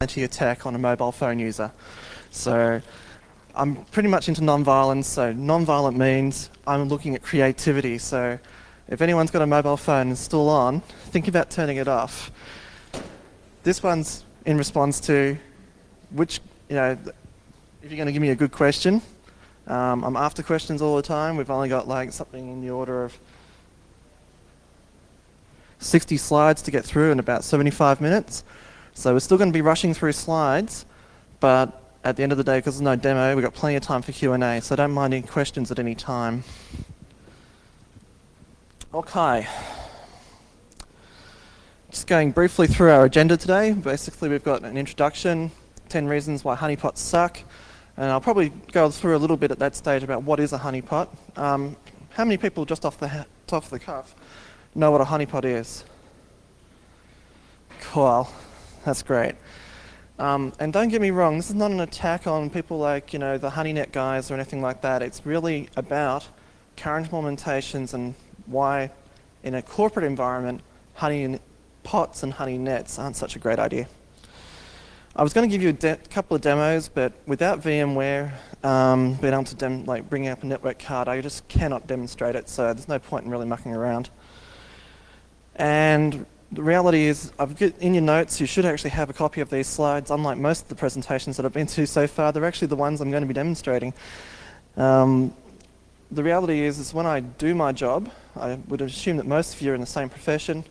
anti-attack on a mobile phone user. So I'm pretty much into non-violence, so non-violent means I'm looking at creativity. So if anyone's got a mobile phone and it's still on, think about turning it off. This one's in response to which, if you're going to give me a good question, I'm after questions all the time. We've only got like something in the order of 60 slides to get through in about 75 minutes. So we're still going to be rushing through slides, but at the end of the day, because there's no demo, we've got plenty of time for Q&A, so don't mind any questions at any time. Okay. Just going briefly through our agenda today. Basically, we've got an introduction, 10 reasons why honeypots suck, and I'll probably go through a little bit at that stage about what is a honeypot. How many people, just off the cuff, know what a honeypot is? Cool. That's great. And don't get me wrong, this is not an attack on people like, the honeynet guys or anything like that. It's really about current implementations and why, in a corporate environment, honeypots and honeynets aren't such a great idea. I was going to give you a couple of demos, but without VMware being able to bring up a network card, I just cannot demonstrate it, so there's no point in really mucking around. And the reality is, in your notes, you should actually have a copy of these slides. Unlike most of the presentations that I've been to so far, they're actually the ones I'm going to be demonstrating. The reality is when I do my job, I would assume that most of you are in the same profession.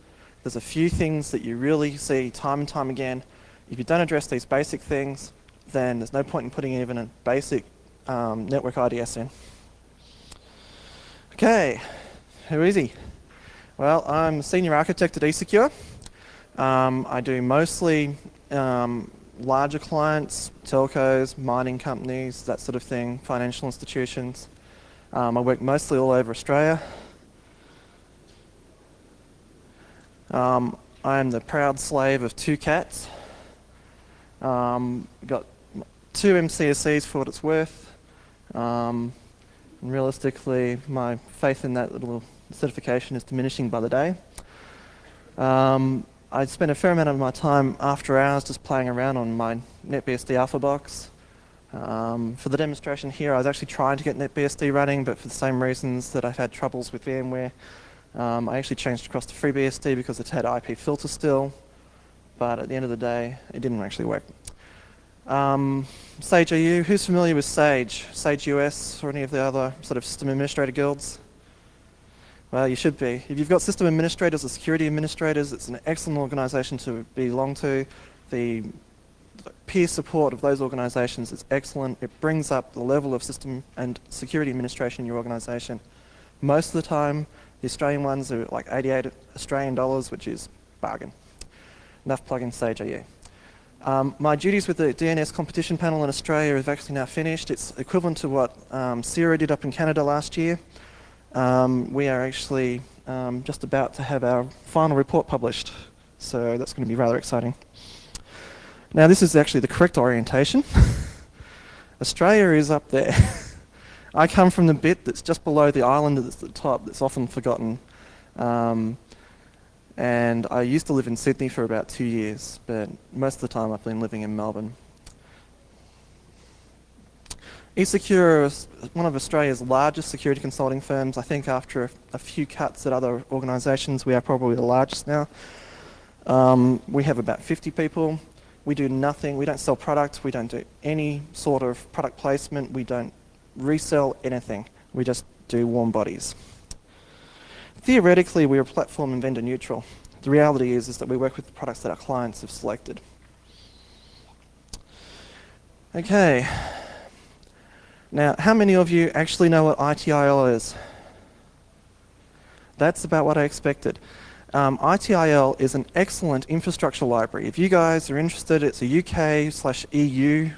There's a few things that you really see time and time again. If you don't address these basic things, then there's no point in putting even a basic network IDS in. Okay, who is he? Well, I'm a senior architect at eSecure. I do mostly larger clients, telcos, mining companies, that sort of thing, financial institutions. I work mostly all over Australia. I am the proud slave of 2 cats. Got 2 MCSEs for what it's worth. And realistically, my faith in that little certification is diminishing by the day. I spend a fair amount of my time after hours just playing around on my NetBSD Alpha box. For the demonstration here, I was actually trying to get NetBSD running, but for the same reasons that I've had troubles with VMware, I actually changed across to FreeBSD because it had IP filter still, but at the end of the day, it didn't actually work. Sage EU, who's familiar with Sage? Sage US or any of the other sort of system administrator guilds? Well, you should be. If you've got system administrators or security administrators, it's an excellent organisation to belong to. The peer support of those organisations is excellent. It brings up the level of system and security administration in your organisation. Most of the time, the Australian ones are like 88 Australian dollars, which is bargain. Enough plug in Sage EU. My duties with the DNS competition panel in Australia have actually now finished. It's equivalent to what Sierra did up in Canada last year. We are actually just about to have our final report published, so that's going to be rather exciting. Now this is actually the correct orientation. Australia is up there. I come from the bit that's just below the island that's at the top, that's often forgotten. And I used to live in Sydney for about 2 years, but most of the time I've been living in Melbourne. eSecure is one of Australia's largest security consulting firms. I think after a few cuts at other organisations, we are probably the largest now. We have about 50 people. We do nothing. We don't sell products. We don't do any sort of product placement. We don't resell anything. We just do warm bodies. Theoretically, we are platform and vendor neutral. The reality is that we work with the products that our clients have selected. Okay. Now, how many of you actually know what ITIL is? That's about what I expected. ITIL is an excellent infrastructure library. If you guys are interested, it's a UK/EU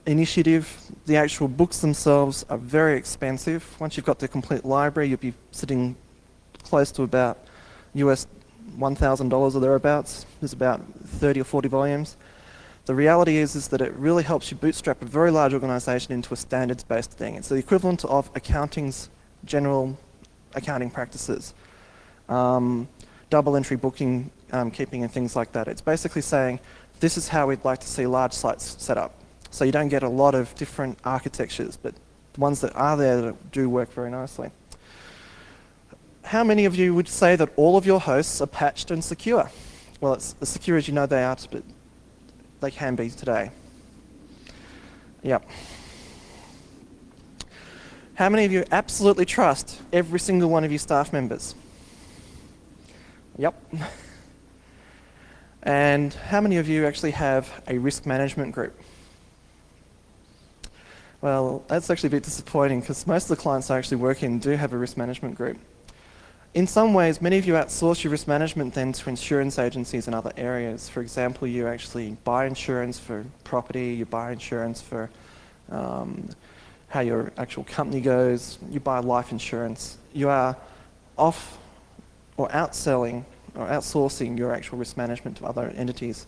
initiative. The actual books themselves are very expensive. Once you've got the complete library, you'll be sitting close to about US $1,000 or thereabouts. There's about 30 or 40 volumes. The reality is that it really helps you bootstrap a very large organisation into a standards-based thing. It's the equivalent of accounting's general accounting practices. Double entry booking keeping and things like that. It's basically saying, this is how we'd like to see large sites set up. So you don't get a lot of different architectures, but the ones that are there that do work very nicely. How many of you would say that all of your hosts are patched and secure? Well, it's as secure as you know they are, but they can be today. Yep. How many of you absolutely trust every single one of your staff members? Yep. And how many of you actually have a risk management group? Well, that's actually a bit disappointing because most of the clients I actually work in do have a risk management group. In some ways, many of you outsource your risk management then to insurance agencies in other areas. For example, you actually buy insurance for property, you buy insurance for how your actual company goes, you buy life insurance. You are off or outselling or outsourcing your actual risk management to other entities.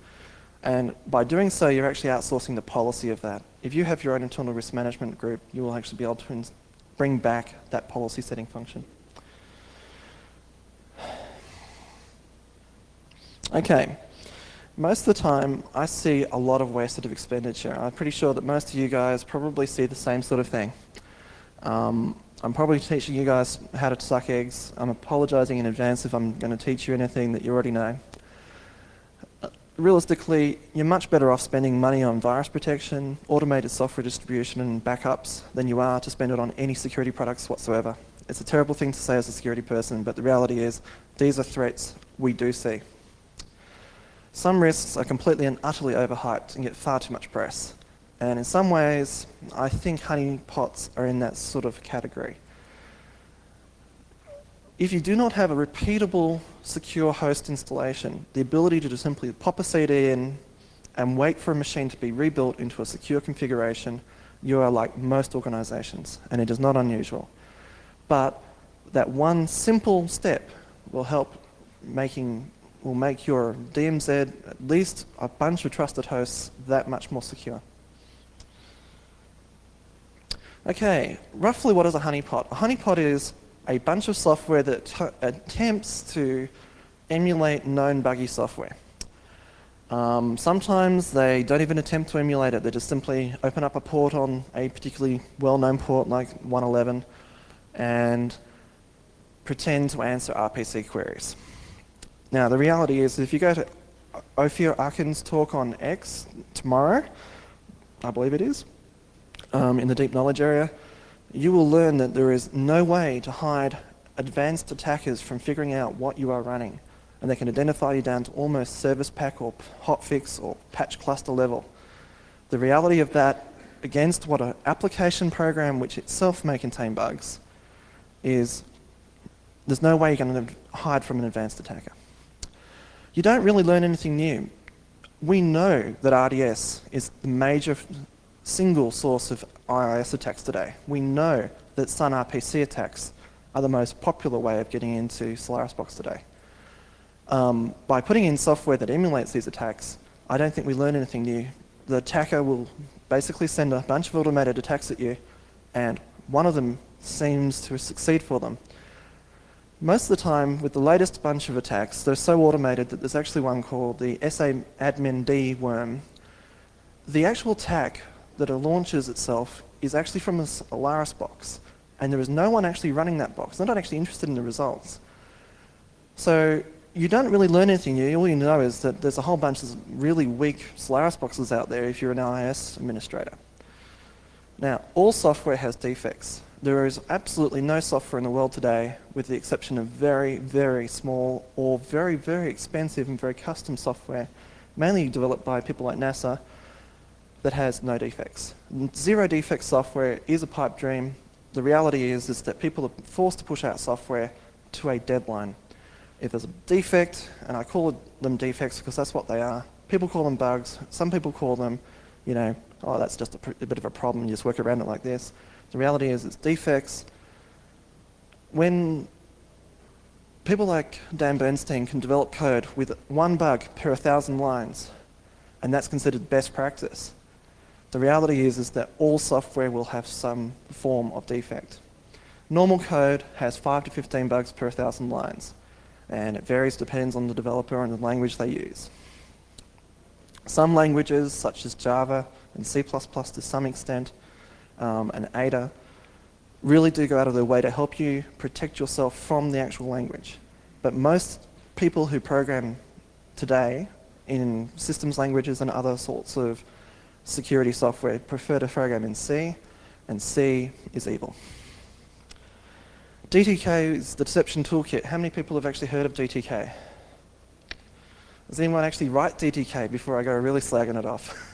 And by doing so, you're actually outsourcing the policy of that. If you have your own internal risk management group, you will actually be able to bring back that policy setting function. Okay, most of the time I see a lot of wasted expenditure. I'm pretty sure that most of you guys probably see the same sort of thing. I'm probably teaching you guys how to suck eggs. I'm apologizing in advance if I'm going to teach you anything that you already know. Realistically, you're much better off spending money on virus protection, automated software distribution and backups than you are to spend it on any security products whatsoever. It's a terrible thing to say as a security person, but the reality is these are threats we do see. Some risks are completely and utterly overhyped and get far too much press. And in some ways, I think honeypots are in that sort of category. If you do not have a repeatable secure host installation, the ability to just simply pop a CD in and wait for a machine to be rebuilt into a secure configuration, you are like most organizations, and it is not unusual. But that one simple step will make your DMZ, at least a bunch of trusted hosts, that much more secure. Okay, roughly what is a honeypot? A honeypot is a bunch of software that attempts to emulate known buggy software. Sometimes they don't even attempt to emulate it. They just simply open up a port on a particularly well-known port like 111 and pretend to answer RPC queries. Now, the reality is if you go to Ophir Akin's talk on X tomorrow, I believe it is, in the deep knowledge area, you will learn that there is no way to hide advanced attackers from figuring out what you are running. And they can identify you down to almost service pack or hotfix or patch cluster level. The reality of that against what an application program which itself may contain bugs is there's no way you're going to hide from an advanced attacker. You don't really learn anything new. We know that RDS is the major single source of IIS attacks today. We know that Sun RPC attacks are the most popular way of getting into Solaris Box today. By putting in software that emulates these attacks, I don't think we learn anything new. The attacker will basically send a bunch of automated attacks at you, and one of them seems to succeed for them. Most of the time, with the latest bunch of attacks, they're so automated that there's actually one called the SAadmin-D worm. The actual attack that it launches itself is actually from a Solaris box, and there is no one actually running that box. They're not actually interested in the results. So you don't really learn anything new. All you know is that there's a whole bunch of really weak Solaris boxes out there if you're an IIS administrator. Now, all software has defects. There is absolutely no software in the world today, with the exception of very, very small or very, very expensive and very custom software, mainly developed by people like NASA, that has no defects. Zero defect software is a pipe dream. The reality is that people are forced to push out software to a deadline. If there's a defect, and I call them defects because that's what they are, people call them bugs, some people call them, oh, that's just a bit of a problem, you just work around it like this. The reality is it's defects. When people like Dan Bernstein can develop code with one bug per 1,000 lines, and that's considered best practice, the reality is that all software will have some form of defect. Normal code has 5 to 15 bugs per 1,000 lines. and it varies, depends on the developer and the language they use. Some languages, such as Java and C++ to some extent, and Ada, really do go out of their way to help you protect yourself from the actual language. But most people who program today in systems languages and other sorts of security software prefer to program in C, and C is evil. DTK is the deception toolkit. How many people have actually heard of DTK? Does anyone actually write DTK before I go really slagging it off?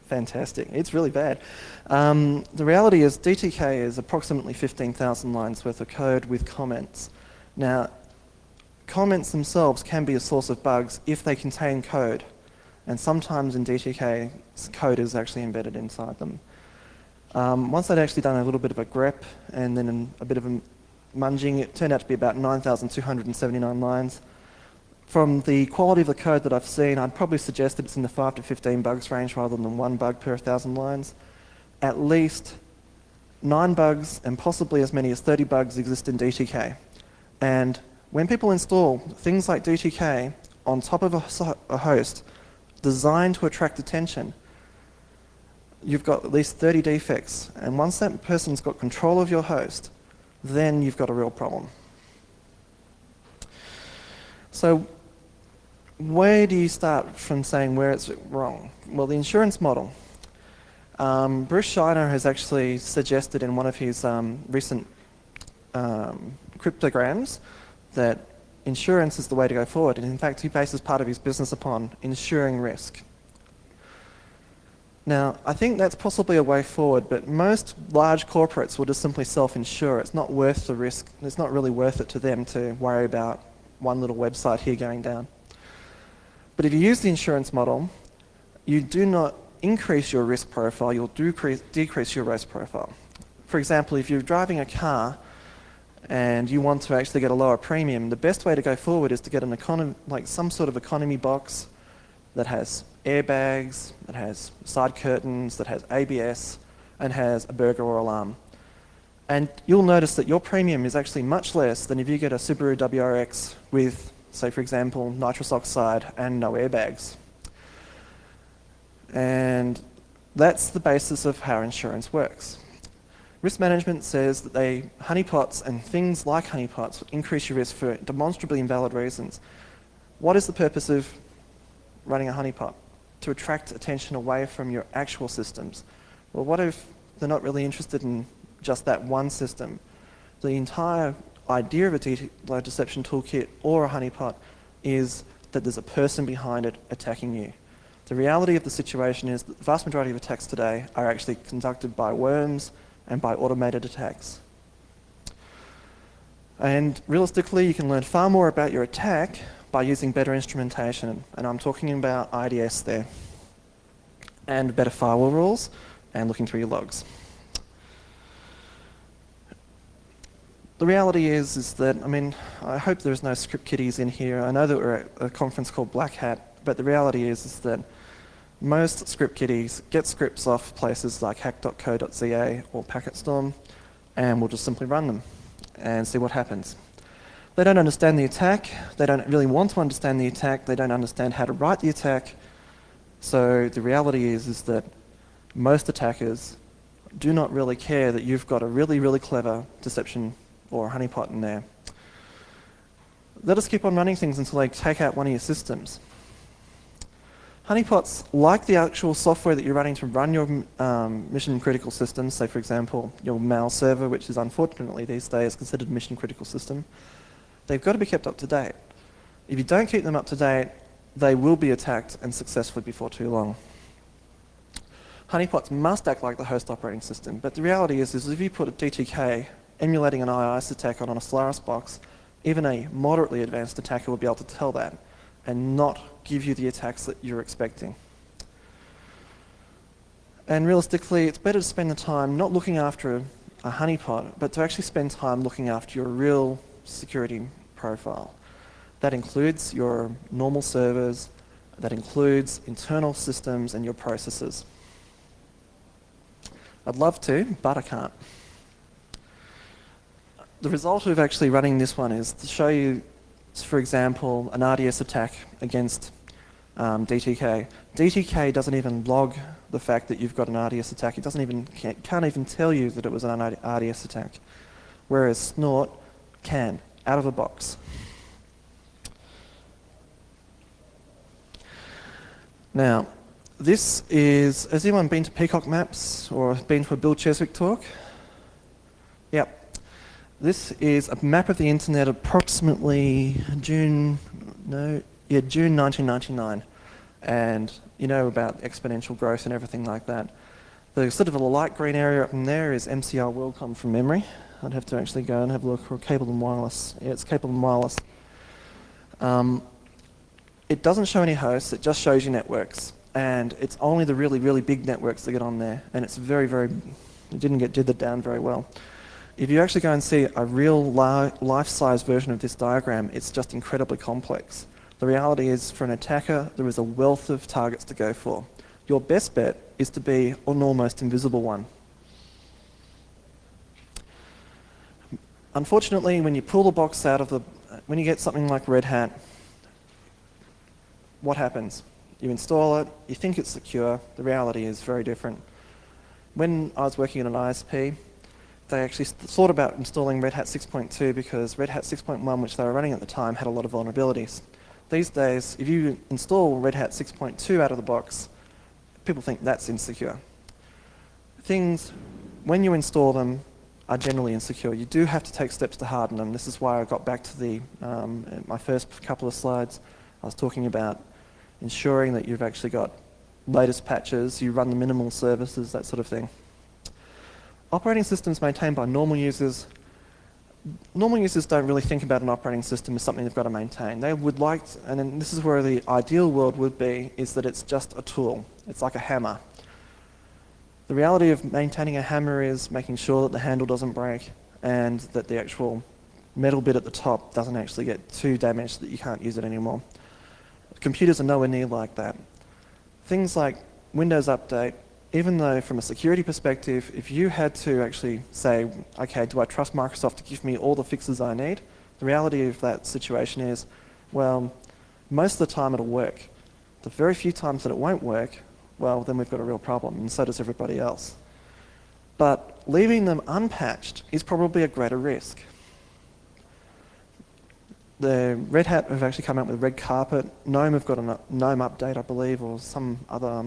Fantastic. It's really bad. The reality is DTK is approximately 15,000 lines worth of code with comments. Now, comments themselves can be a source of bugs if they contain code. And sometimes in DTK, code is actually embedded inside them. Once I'd actually done a little bit of a grep and then a bit of a munging, it turned out to be about 9,279 lines. From the quality of the code that I've seen, I'd probably suggest that it's in the 5 to 15 bugs range rather than 1 bug per 1,000 lines. At least 9 bugs and possibly as many as 30 bugs exist in DTK. And when people install things like DTK on top of a host designed to attract attention, you've got at least 30 defects. And once that person's got control of your host, then you've got a real problem. So where do you start from saying where it's wrong? Well, the insurance model. Bruce Shiner has actually suggested in one of his recent cryptograms that insurance is the way to go forward. And in fact, he bases part of his business upon insuring risk. Now, I think that's possibly a way forward, but most large corporates will just simply self-insure. It's not worth the risk. It's not really worth it to them to worry about one little website here going down. But if you use the insurance model, you do not increase your risk profile, you'll decrease your risk profile. For example, if you're driving a car and you want to actually get a lower premium, the best way to go forward is to get an some sort of economy box that has airbags, that has side curtains, that has ABS, and has a burglar or alarm. And you'll notice that your premium is actually much less than if you get a Subaru WRX with, say for example, nitrous oxide and no airbags. And that's the basis of how insurance works. Risk management says that honeypots and things like honeypots increase your risk for demonstrably invalid reasons. What is the purpose of running a honeypot? To attract attention away from your actual systems. Well, what if they're not really interested in just that one system? The entire idea of a deception toolkit or a honeypot is that there's a person behind it attacking you. The reality of the situation is that the vast majority of attacks today are actually conducted by worms and by automated attacks. And realistically, you can learn far more about your attack by using better instrumentation, and I'm talking about IDS there, and better firewall rules, and looking through your logs. The reality is that, I hope there's no script kiddies in here. I know that we're at a conference called Black Hat, but the reality is that most script kiddies get scripts off places like hack.co.za or PacketStorm, and we'll just simply run them and see what happens. They don't understand the attack, they don't really want to understand the attack, they don't understand how to write the attack. So the reality is that most attackers do not really care that you've got a really, really clever deception or honeypot in there. Let us keep on running things until they take out one of your systems. Honeypots, like the actual software that you're running to run your mission critical systems, say for example your mail server, which is unfortunately these days considered a mission critical system, they've got to be kept up to date. If you don't keep them up to date, they will be attacked and successfully before too long. Honeypots must act like the host operating system, but the reality is if you put a DTK emulating an IIS attack on a Solaris box, even a moderately advanced attacker will be able to tell that and not give you the attacks that you're expecting. And realistically, it's better to spend the time not looking after a honeypot, but to actually spend time looking after your real security profile. That includes your normal servers, that includes internal systems and your processes. I'd love to, but I can't. The result of actually running this one is to show you for example, an RDS attack against DTK. DTK doesn't even log the fact that you've got an RDS attack. It can't even tell you that it was an RDS attack, whereas Snort can, out of the box. Now, this is, has anyone been to Peacock Maps or been to a Bill Cheswick talk? Yep. This is a map of the internet approximately June 1999. And you know about exponential growth and everything like that. The sort of a light green area up in there is MCR WorldCom from memory. I'd have to actually go and have a look for cable and wireless. Yeah, it's cable and wireless. It doesn't show any hosts, it just shows you networks. And it's only the really, really big networks that get on there. And it's very, very, it didn't get dithered down very well. If you actually go and see a real life-size version of this diagram, it's just incredibly complex. The reality is, for an attacker, there is a wealth of targets to go for. Your best bet is to be an almost invisible one. Unfortunately, when you pull the box out of the, when you get something like Red Hat, what happens? You install it, you think it's secure, the reality is very different. When I was working in an ISP, they actually thought about installing Red Hat 6.2 because Red Hat 6.1, which they were running at the time, had a lot of vulnerabilities. These days, if you install Red Hat 6.2 out of the box, people think that's insecure. Things, when you install them, are generally insecure. You do have to take steps to harden them. This is why I got back to the my first couple of slides. I was talking about ensuring that you've actually got latest patches, you run the minimal services, that sort of thing. Operating systems maintained by normal users. Normal users don't really think about an operating system as something they've got to maintain. They would like, and then this is where the ideal world would be, is that it's just a tool. It's like a hammer. The reality of maintaining a hammer is making sure that the handle doesn't break and that the actual metal bit at the top doesn't actually get too damaged that you can't use it anymore. Computers are nowhere near like that. Things like Windows Update, even though from a security perspective, if you had to actually say, okay, do I trust Microsoft to give me all the fixes I need? The reality of that situation is, well, most of the time it'll work. The very few times that it won't work, well, then we've got a real problem, and so does everybody else. But leaving them unpatched is probably a greater risk. The Red Hat have actually come out with Red Carpet. GNOME have got a GNOME update, I believe, or some other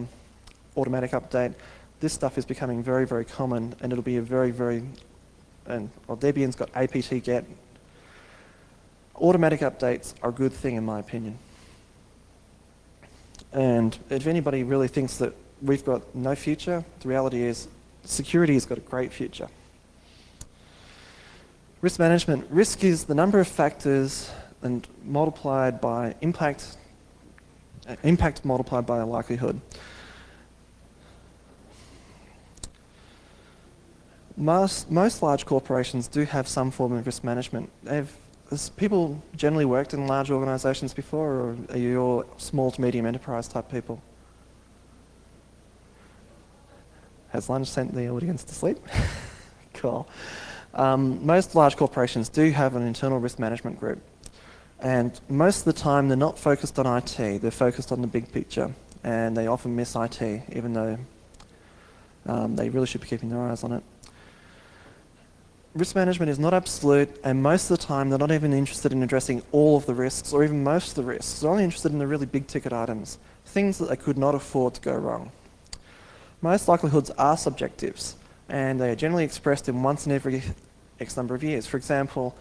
automatic update. This stuff is becoming very, very common, and it'll be a very, very, well, Debian's got apt-get. Automatic updates are a good thing, in my opinion. And if anybody really thinks that we've got no future, the reality is security has got a great future. Risk management. Risk is the number of factors and multiplied by impact multiplied by a likelihood. Most large corporations do have some form of risk management. Has people generally worked in large organizations before, or are you all small to medium enterprise type people? Has lunch sent the audience to sleep? Cool. Most large corporations do have an internal risk management group. And most of the time they're not focused on IT, they're focused on the big picture. And they often miss IT, even though they really should be keeping their eyes on it. Risk management is not absolute, and most of the time they're not even interested in addressing all of the risks or even most of the risks. They're only interested in the really big ticket items, things that they could not afford to go wrong. Most likelihoods are subjectives, and they are generally expressed in once in every X number of years. For example,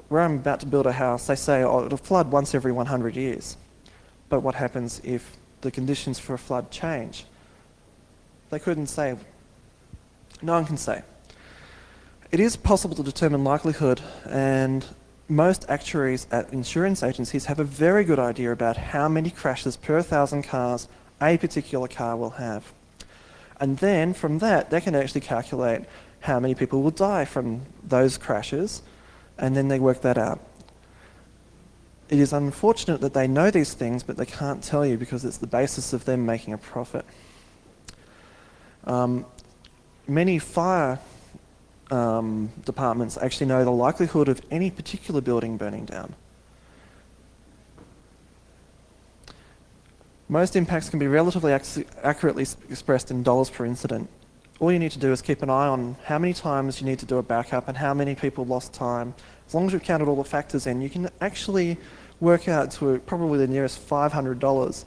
where I'm about to build a house, they say, oh, it'll flood once every 100 years. But what happens if the conditions for a flood change? They couldn't say. No one can say. It is possible to determine likelihood, and most actuaries at insurance agencies have a very good idea about how many crashes per 1,000 cars a particular car will have. And then from that, they can actually calculate how many people will die from those crashes, and then they work that out. It is unfortunate that they know these things, but they can't tell you because it's the basis of them making a profit. Many fire departments actually know the likelihood of any particular building burning down. Most impacts can be relatively accurately expressed in dollars per incident. All you need to do is keep an eye on how many times you need to do a backup and how many people lost time. As long as you've counted all the factors in, you can actually work out to probably the nearest $500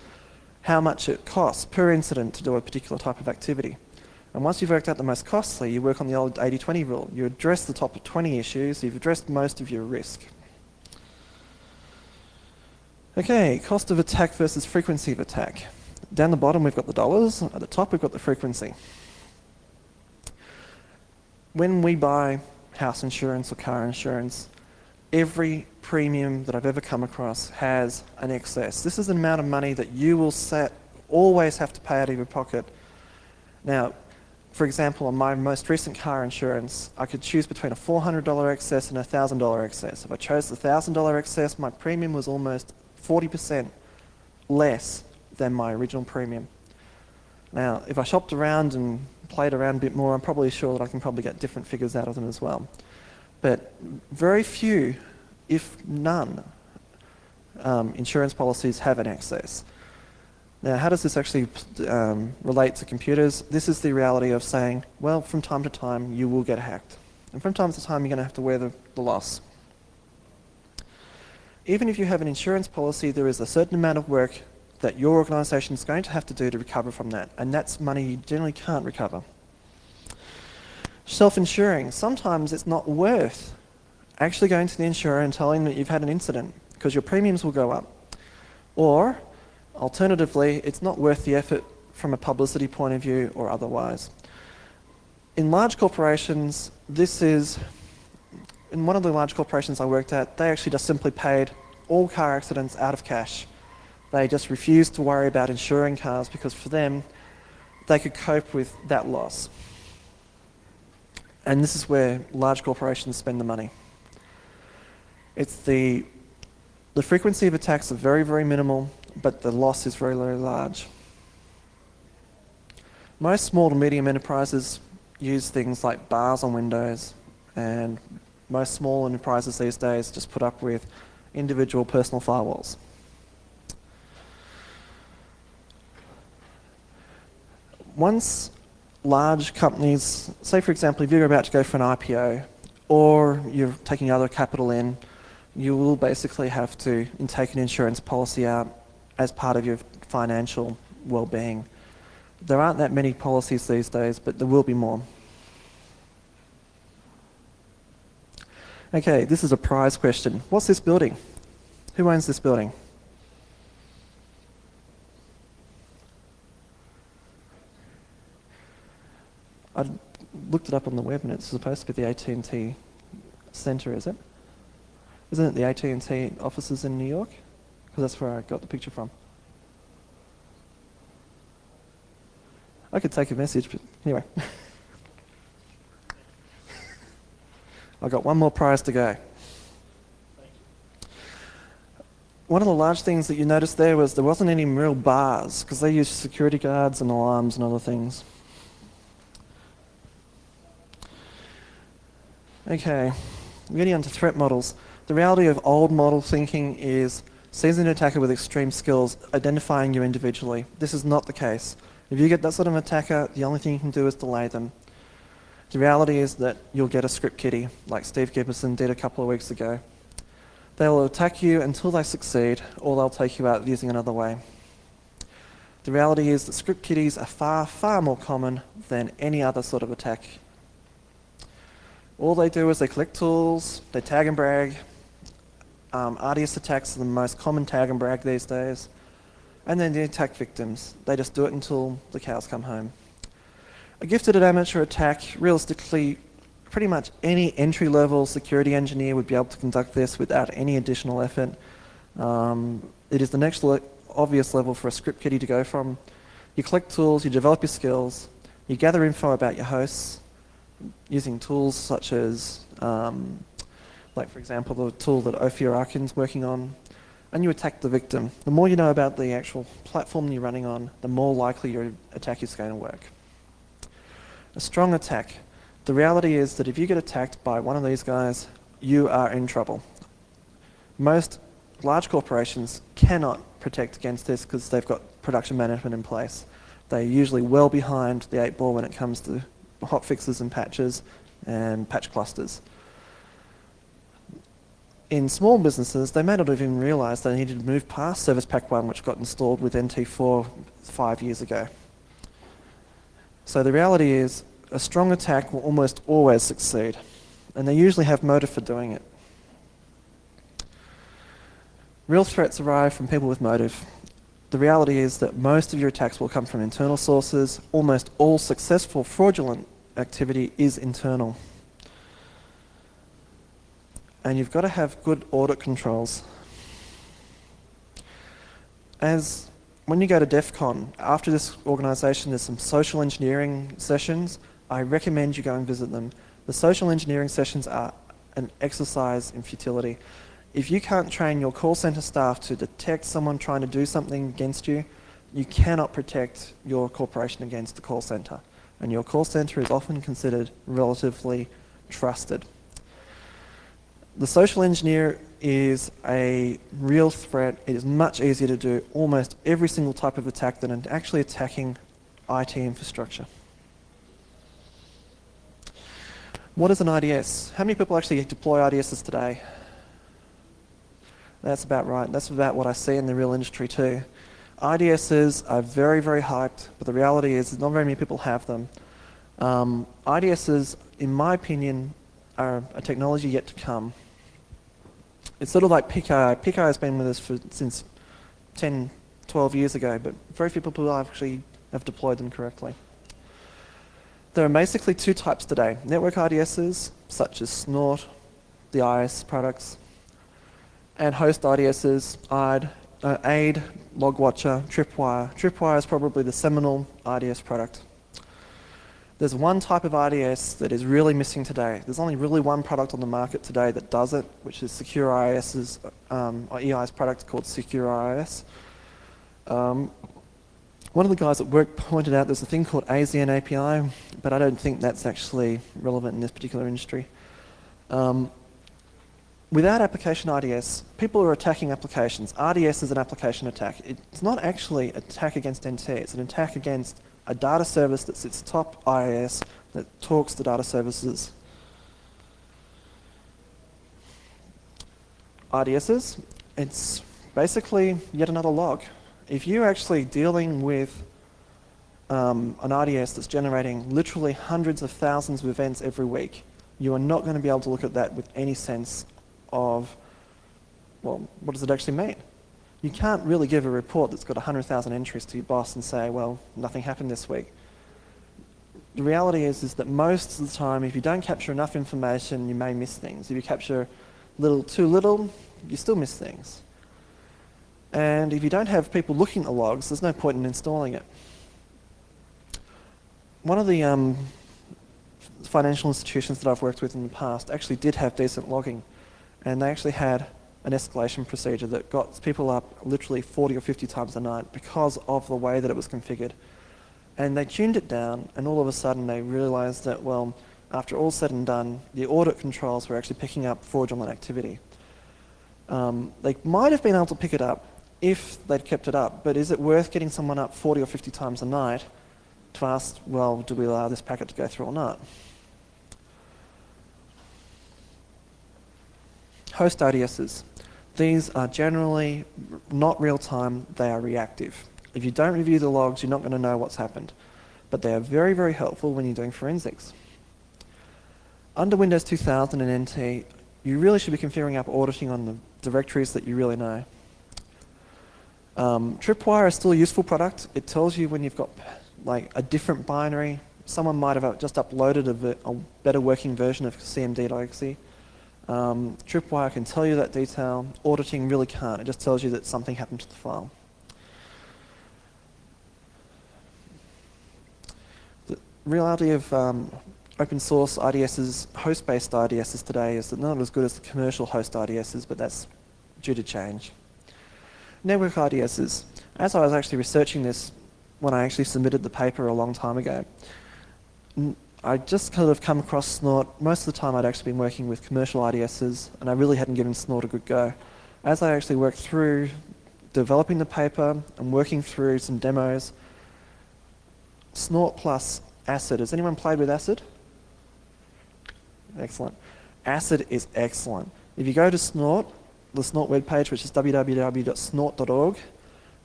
how much it costs per incident to do a particular type of activity. And once you've worked out the most costly, you work on the old 80-20 rule. You address the top 20 issues, you've addressed most of your risk. Okay, cost of attack versus frequency of attack. Down the bottom we've got the dollars, at the top we've got the frequency. When we buy house insurance or car insurance, every premium that I've ever come across has an excess. This is the amount of money that you will always have to pay out of your pocket. Now, for example, on my most recent car insurance, I could choose between a $400 excess and a $1,000 excess. If I chose the $1,000 excess, my premium was almost 40% less than my original premium. Now, if I shopped around and played around a bit more, I'm probably sure that I can probably get different figures out of them as well. But very few, if none, insurance policies have an excess. Now, how does this actually relate to computers? This is the reality of saying, well, from time to time, you will get hacked. And from time to time, you're going to have to wear the loss. Even if you have an insurance policy, there is a certain amount of work that your organisation is going to have to do to recover from that, and that's money you generally can't recover. Self-insuring. Sometimes it's not worth actually going to the insurer and telling them that you've had an incident, because your premiums will go up. Or, alternatively, it's not worth the effort from a publicity point of view or otherwise. In large corporations, in one of the large corporations I worked at, they actually just simply paid all car accidents out of cash. They just refused to worry about insuring cars because for them, they could cope with that loss. And this is where large corporations spend the money. It's the frequency of attacks are very, very minimal, but the loss is very, very large. Most small to medium enterprises use things like bars on Windows, and most small enterprises these days just put up with individual personal firewalls. Once large companies, say for example, if you're about to go for an IPO or you're taking other capital in, you will basically have to take an insurance policy out as part of your financial well-being. There aren't that many policies these days, but there will be more. Okay, this is a prize question. What's this building? Who owns this building? I looked it up on the web and it's supposed to be the AT&T Centre, is it? Isn't it the AT&T offices in New York? Because that's where I got the picture from. I could take a message, but anyway. I've got one more prize to go. One of the large things that you noticed there was there wasn't any real bars because they used security guards and alarms and other things. Okay, we're getting onto threat models. The reality of old model thinking is seizing an attacker with extreme skills, identifying you individually. This is not the case. If you get that sort of attacker, the only thing you can do is delay them. The reality is that you'll get a script kiddie, like Steve Gibbison did a couple of weeks ago. They'll attack you until they succeed, or they'll take you out using another way. The reality is that script kiddies are far, far more common than any other sort of attack. All they do is they collect tools, they tag and brag. IDS attacks are the most common tag and brag these days. And then they attack victims. They just do it until the cows come home. A gifted amateur attack, realistically, pretty much any entry-level security engineer would be able to conduct this without any additional effort. It is the next obvious level for a script kiddie to go from. You collect tools, you develop your skills, you gather info about your hosts, using tools such as, like for example, the tool that Ophir Arkin's working on, and you attack the victim. The more you know about the actual platform you're running on, the more likely your attack is going to work. A strong attack. The reality is that if you get attacked by one of these guys, you are in trouble. Most large corporations cannot protect against this because they've got production management in place. They're usually well behind the 8 ball when it comes to hotfixes and patches and patch clusters. In small businesses, they may not have even realised they needed to move past Service Pack 1, which got installed with NT4 5 years ago. So the reality is, a strong attack will almost always succeed, and they usually have motive for doing it. Real threats arrive from people with motive. The reality is that most of your attacks will come from internal sources. Almost all successful fraudulent activity is internal. And you've got to have good audit controls. When you go to DEF CON, after this organisation, there's some social engineering sessions. I recommend you go and visit them. The social engineering sessions are an exercise in futility. If you can't train your call centre staff to detect someone trying to do something against you, you cannot protect your corporation against the call centre. And your call centre is often considered relatively trusted. The social engineer is a real threat. It is much easier to do almost every single type of attack than actually attacking IT infrastructure. What is an IDS? How many people actually deploy IDSs today? That's about right. That's about what I see in the real industry too. IDSs are very, very hyped, but the reality is not very many people have them. IDSs, in my opinion, are a technology yet to come. It's sort of like PKI. PKI has been with us since 10, 12 years ago, but very few people actually have deployed them correctly. There are basically 2 types today. Network IDSs, such as Snort, the IS products, and host IDSs, AID, Logwatcher, Tripwire. Tripwire is probably the seminal IDS product. There's one type of IDS that is really missing today. There's only really one product on the market today that does it, which is SecurellS's, or eEye's product called SecurellS. One of the guys at work pointed out there's a thing called AZN API, but I don't think that's actually relevant in this particular industry. Without application IDS, people are attacking applications. RDS is an application attack. It's not actually an attack against NT, it's an attack against a data service that sits top IIS that talks to data services. IDSs, it's basically yet another log. If you're actually dealing with an IDS that's generating literally hundreds of thousands of events every week, you are not going to be able to look at that with any sense of, well, what does it actually mean? You can't really give a report that's got 100,000 entries to your boss and say, well, nothing happened this week. The reality is that most of the time, if you don't capture enough information, you may miss things. If you capture too little, you still miss things. And if you don't have people looking at the logs, there's no point in installing it. One of the financial institutions that I've worked with in the past actually did have decent logging, and they actually had an escalation procedure that got people up literally 40 or 50 times a night because of the way that it was configured. And they tuned it down, and all of a sudden they realized that, well, after all said and done, the audit controls were actually picking up fraudulent activity. They might have been able to pick it up if they'd kept it up, but is it worth getting someone up 40 or 50 times a night to ask, well, do we allow this packet to go through or not? Host IDSs. These are generally not real-time, they are reactive. If you don't review the logs, you're not going to know what's happened. But they are very, very helpful when you're doing forensics. Under Windows 2000 and NT, you really should be configuring up auditing on the directories that you really know. Tripwire is still a useful product. It tells you when you've got like a different binary. Someone might have just uploaded a better working version of cmd.exe. Tripwire can tell you that detail. Auditing really can't. It just tells you that something happened to the file. The reality of open source IDSs, host-based IDSs today is that they're not as good as the commercial host IDSs, but that's due to change. Network IDSs. As I was actually researching this when I actually submitted the paper a long time ago, I just kind of come across Snort. Most of the time I'd actually been working with commercial IDSs, and I really hadn't given Snort a good go. As I actually worked through developing the paper and working through some demos. Snort plus Acid. Has anyone played with Acid? Excellent. Acid is excellent. If you go to Snort, the Snort webpage, which is www.snort.org,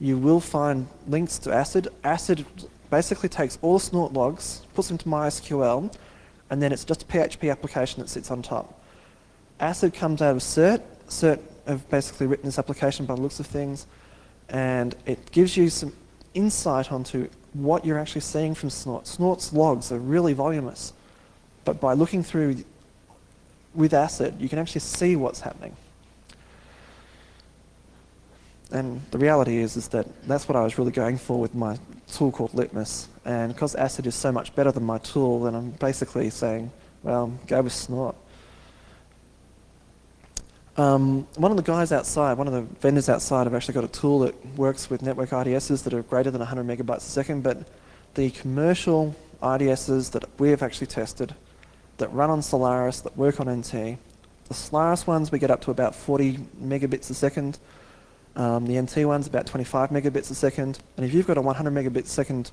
you will find links to Acid. Acid basically takes all the Snort logs, puts them into MySQL, and then it's just a PHP application that sits on top. Acid comes out of CERT. CERT have basically written this application by the looks of things, and it gives you some insight onto what you're actually seeing from Snort. Snort's logs are really voluminous, but by looking through with Acid, you can actually see what's happening. And the reality is that that's what I was really going for with my tool called Litmus. And because Acid is so much better than my tool, then I'm basically saying, well, go with Snort. One of the guys outside, one of the vendors outside, have actually got a tool that works with network IDSs that are greater than 100 megabytes a second, but the commercial IDSs that we have actually tested, that run on Solaris, that work on NT, the Solaris ones we get up to about 40 megabits a second. The NT one's about 25 megabits a second, and if you've got a 100 megabits a second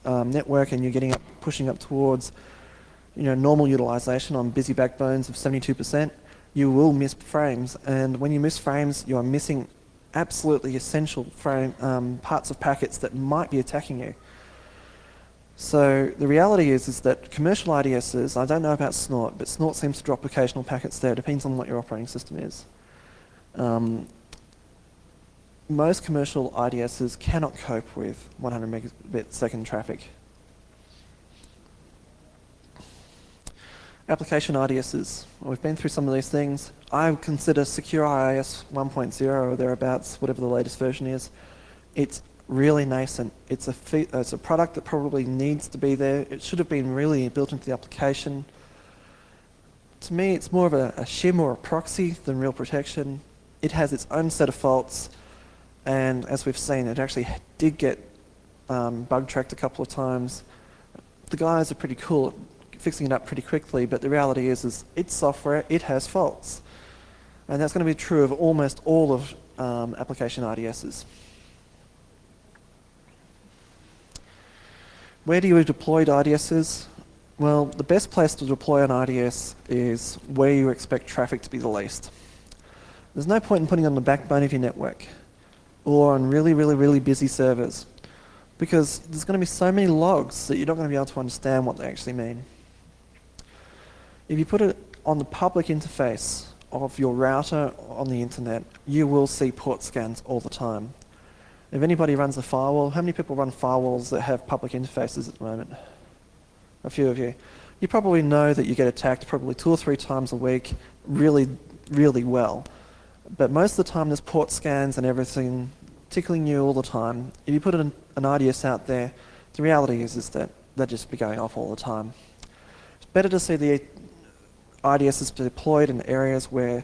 network and you're getting up, pushing up towards, normal utilization on busy backbones of 72%, you will miss frames, and when you miss frames, you are missing absolutely essential parts of packets that might be attacking you. So the reality is that commercial IDSs, I don't know about Snort, but Snort seems to drop occasional packets there. It depends on what your operating system is. Most commercial IDSs cannot cope with 100 megabit second traffic. Application IDSs. We've been through some of these things. I consider SecurellS 1.0 or thereabouts, whatever the latest version is. It's really nascent. It's a product that probably needs to be there. It should have been really built into the application. To me, it's more of a shim or a proxy than real protection. It has its own set of faults, and as we've seen, it actually did get bug tracked a couple of times. The guys are pretty cool at fixing it up pretty quickly, but the reality is it's software, it has faults. And that's going to be true of almost all of application IDSs. Where do you deploy IDSs? Well, the best place to deploy an IDS is where you expect traffic to be the least. There's no point in putting it on the backbone of your network or on really, really, really busy servers, because there's going to be so many logs that you're not going to be able to understand what they actually mean. If you put it on the public interface of your router on the internet, you will see port scans all the time. If anybody runs a firewall, how many people run firewalls that have public interfaces at the moment? A few of you. You probably know that you get attacked probably 2 or 3 times a week really, really well. But most of the time there's port scans and everything tickling you all the time. If you put an IDS out there, the reality is that they'll just be going off all the time. It's better to see the IDSs deployed in areas where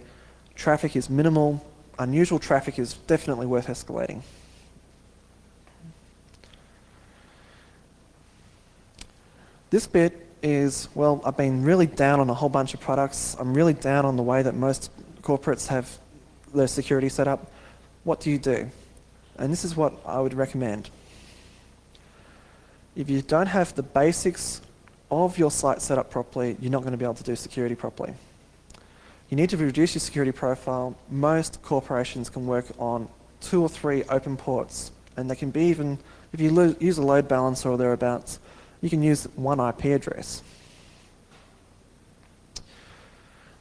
traffic is minimal. Unusual traffic is definitely worth escalating. This bit is, well, I've been really down on a whole bunch of products. I'm really down on the way that most corporates have their security set up. What do you do? And this is what I would recommend. If you don't have the basics of your site set up properly, you're not going to be able to do security properly. You need to reduce your security profile. Most corporations can work on 2 or 3 open ports, and they can be even, if you use a load balancer or thereabouts, you can use 1 IP address.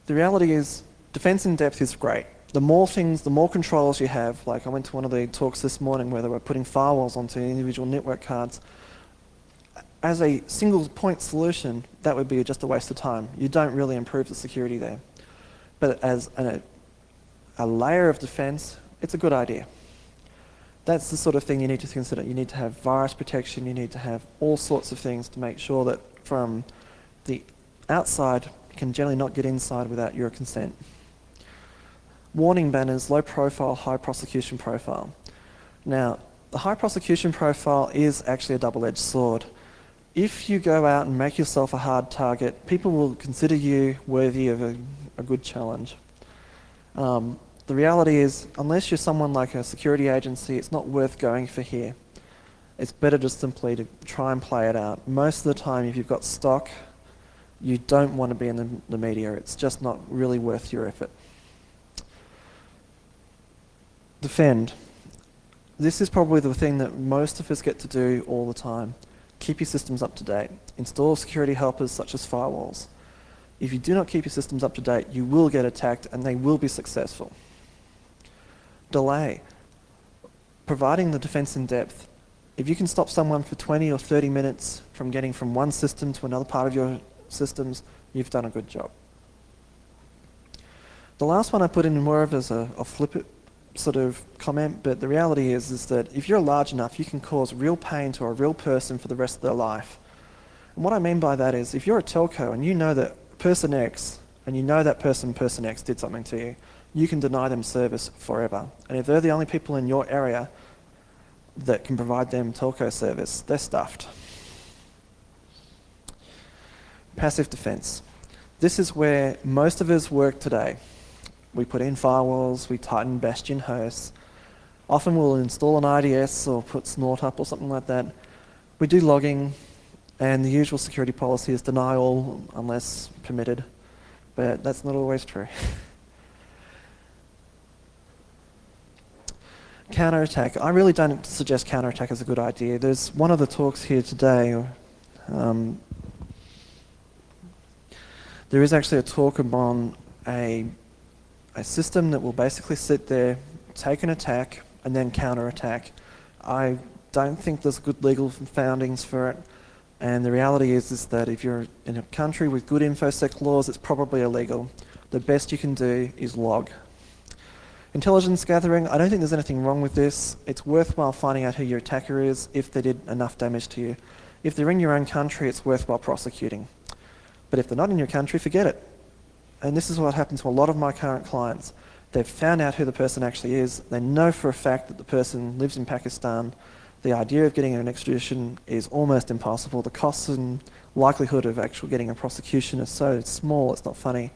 The reality is, defense in depth is great. The more things, the more controls you have, like I went to one of the talks this morning where they were putting firewalls onto individual network cards. As a single point solution, that would be just a waste of time. You don't really improve the security there. But as a layer of defense, it's a good idea. That's the sort of thing you need to consider. You need to have virus protection, you need to have all sorts of things to make sure that from the outside, you can generally not get inside without your consent. Warning banners, low profile, high prosecution profile. Now, the high prosecution profile is actually a double-edged sword. If you go out and make yourself a hard target, people will consider you worthy of a good challenge. The reality is, unless you're someone like a security agency, it's not worth going for here. It's better just simply to try and play it out. Most of the time, if you've got stock, you don't want to be in the media. It's just not really worth your effort. Defend. This is probably the thing that most of us get to do all the time. Keep your systems up to date. Install security helpers such as firewalls. If you do not keep your systems up to date, you will get attacked and they will be successful. Delay. Providing the defense in depth. If you can stop someone for 20 or 30 minutes from getting from one system to another part of your systems, you've done a good job. The last one I put in more of as a flip sort of comment, but the reality is that if you're large enough, you can cause real pain to a real person for the rest of their life. And what I mean by that is, if you're a telco and you know that person X, and you know that person X did something to you, you can deny them service forever. And if they're the only people in your area that can provide them telco service, they're stuffed. Passive defense. This is where most of us work today. We put in firewalls, we tighten bastion hosts. Often we'll install an IDS or put snort up or something like that. We do logging, and the usual security policy is deny all unless permitted, but that's not always true. Counterattack. I really don't suggest counterattack as a good idea. There's one of the talks here today. There is actually a talk on a system that will basically sit there, take an attack, and then counterattack. I don't think there's good legal foundings for it, and the reality is that if you're in a country with good InfoSec laws, it's probably illegal. The best you can do is log. Intelligence gathering, I don't think there's anything wrong with this. It's worthwhile finding out who your attacker is if they did enough damage to you. If they're in your own country, it's worthwhile prosecuting. But if they're not in your country, forget it. And this is what happens to a lot of my current clients. They've found out who the person actually is. They know for a fact that the person lives in Pakistan. The idea of getting an extradition is almost impossible. The costs and likelihood of actually getting a prosecution is so small, it's not funny.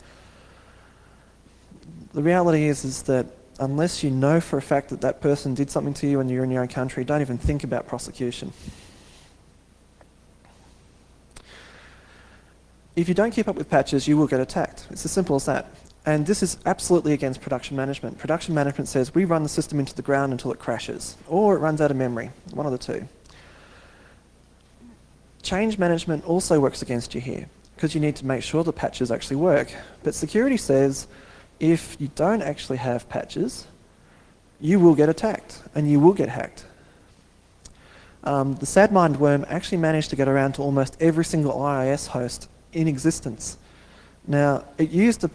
The reality is that unless you know for a fact that that person did something to you and you're in your own country, don't even think about prosecution. If you don't keep up with patches, you will get attacked. It's as simple as that. And this is absolutely against production management. Production management says we run the system into the ground until it crashes, or it runs out of memory, one of the two. Change management also works against you here, because you need to make sure the patches actually work. But security says if you don't actually have patches, you will get attacked, and you will get hacked. The Sadmind worm actually managed to get around to almost every single IIS host in existence. Now, it used a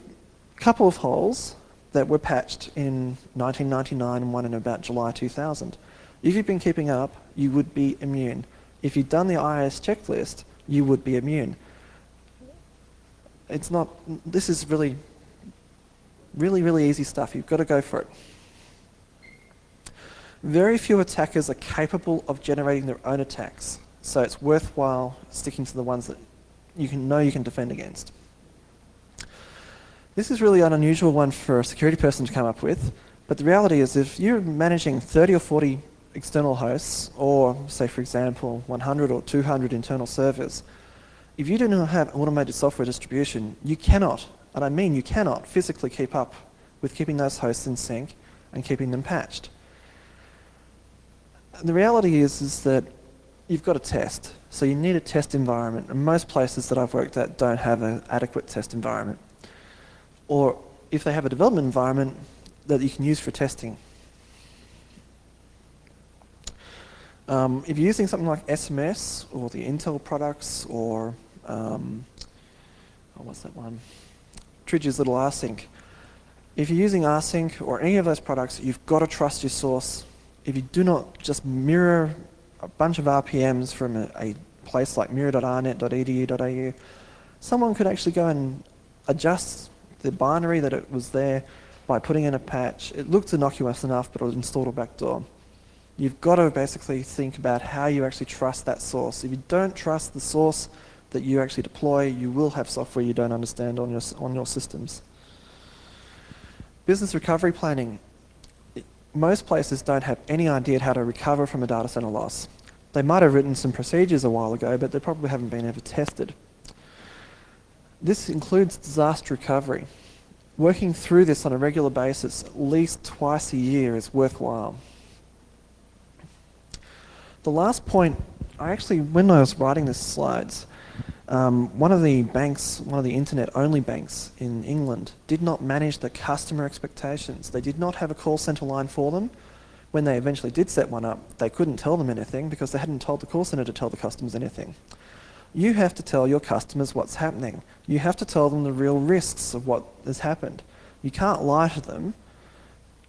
couple of holes that were patched in 1999 and one in about July 2000. If you've been keeping up, you would be immune. If you've done the IIS checklist, you would be immune. It's not, this is really easy stuff. You've got to go for it. Very few attackers are capable of generating their own attacks, so it's worthwhile sticking to the ones that you can defend against. This is really an unusual one for a security person to come up with, but the reality is if you're managing 30 or 40 external hosts, or say for example 100 or 200 internal servers, if you do not have automated software distribution, you cannot, and I mean you cannot, physically keep up with keeping those hosts in sync and keeping them patched. And the reality is that you've got a test, so you need a test environment, and most places that I've worked at don't have an adequate test environment. Or if they have a development environment that you can use for testing. If you're using something like SMS or the Intel products or, what's that one? Tridge's little rsync. If you're using rsync or any of those products, you've got to trust your source. If you do not just mirror a bunch of RPMs from a place like mirror.arnet.edu.au, someone could actually go and adjust the binary that it was there by putting in a patch. It looked innocuous enough, but it was installed a backdoor. You've got to basically think about how you actually trust that source. If you don't trust the source that you actually deploy, you will have software you don't understand on your systems. Business recovery planning. Most places don't have any idea how to recover from a data center loss. They might have written some procedures a while ago, but they probably haven't been ever tested. This includes disaster recovery. Working through this on a regular basis, at least twice a year, is worthwhile. The last point, when I was writing these slides, one of the banks, one of the internet-only banks in England, did not manage the customer expectations. They did not have a call center line for them. When they eventually did set one up, they couldn't tell them anything because they hadn't told the call center to tell the customers anything. You have to tell your customers what's happening. You have to tell them the real risks of what has happened. You can't lie to them.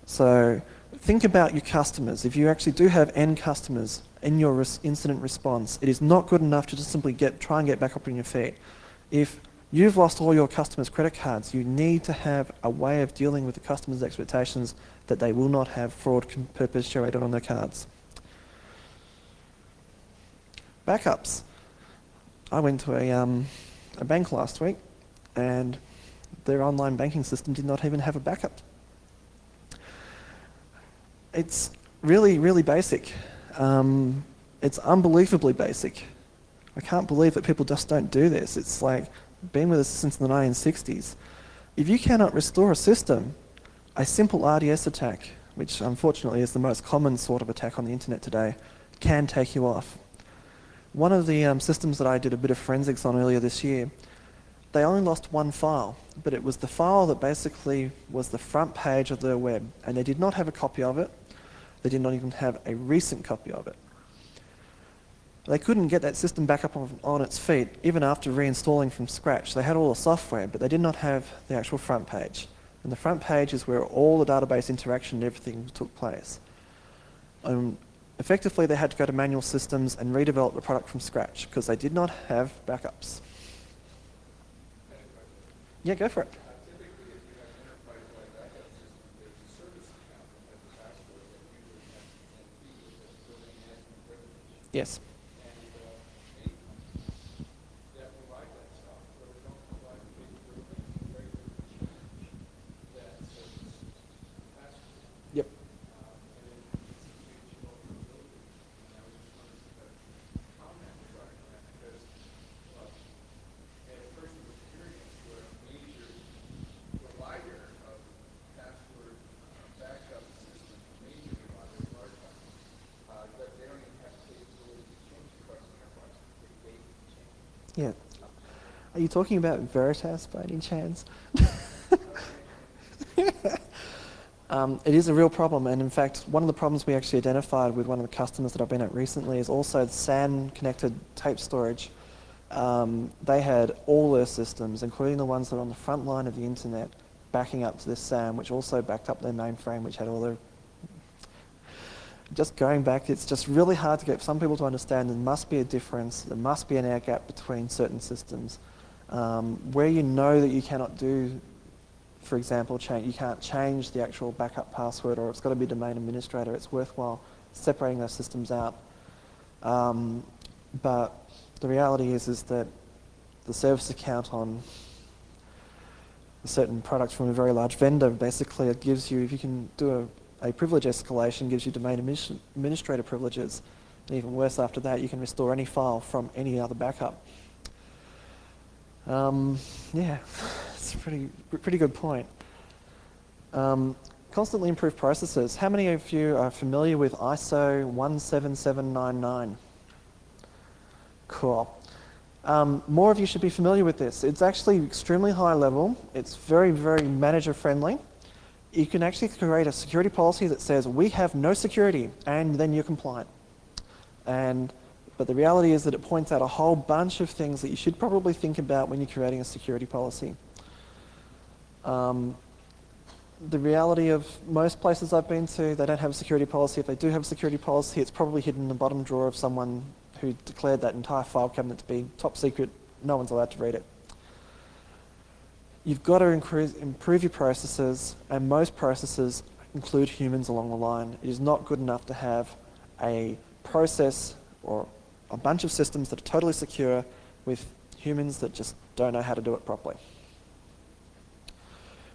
So think about your customers. If you actually do have end customers in your incident response, it is not good enough to just simply try and get back up on your feet. If you've lost all your customers' credit cards, you need to have a way of dealing with the customers' expectations that they will not have fraud perpetuated on their cards. Backups. I went to a bank last week and their online banking system did not even have a backup. It's really, really basic. It's unbelievably basic. I can't believe that people just don't do this. It's like been with us since the 1960s. If you cannot restore a system, a simple RDS attack, which unfortunately is the most common sort of attack on the internet today, can take you off. One of the systems that I did a bit of forensics on earlier this year, they only lost one file, but it was the file that basically was the front page of their web, and they did not have a copy of it. They did not even have a recent copy of it. They couldn't get that system back up on its feet, even after reinstalling from scratch. They had all the software, but they did not have the actual front page. And the front page is where all the database interaction and everything took place. Effectively, they had to go to manual systems and redevelop the product from scratch because they did not have backups. Yeah, go for it. Typically, if you have an enterprise-wide backup system, there's a service account that has a password that usually has to be with the building management privilege. Yes. And many companies that provide that software don't provide the capability to regularly change that service password. Yep. And then it's a huge vulnerability. And I was just wondering if you could comment regarding that because at a personal experience where a major provider of password backup systems, major providers, large ones, that they don't even have the capability to change across the enterprise. They change. Yeah. Are you talking about Veritas by any chance? It is a real problem, and in fact, one of the problems we actually identified with one of the customers that I've been at recently is also the SAN-connected tape storage. They had all their systems, including the ones that are on the front line of the internet, backing up to this SAN, which also backed up their mainframe, which had all their... Just going back, it's just really hard to get some people to understand there must be a difference, there must be an air gap between certain systems. Where you know that you cannot do, for example, you can't change the actual backup password or it's got to be domain administrator, it's worthwhile separating those systems out. But the reality is that the service account on a certain product from a very large vendor, basically it gives you, if you can do a privilege escalation, gives you domain administrator privileges. And even worse after that, you can restore any file from any other backup. Yeah, it's a pretty good point. Constantly improved processes. How many of you are familiar with ISO 17799? Cool. More of you should be familiar with this. It's actually extremely high level. It's very, very manager friendly. You can actually create a security policy that says we have no security and then you're compliant. But the reality is that it points out a whole bunch of things that you should probably think about when you're creating a security policy. The reality of most places I've been to, they don't have a security policy. If they do have a security policy, it's probably hidden in the bottom drawer of someone who declared that entire file cabinet to be top secret. No one's allowed to read it. You've got to improve your processes, and most processes include humans along the line. It is not good enough to have a process or a bunch of systems that are totally secure with humans that just don't know how to do it properly.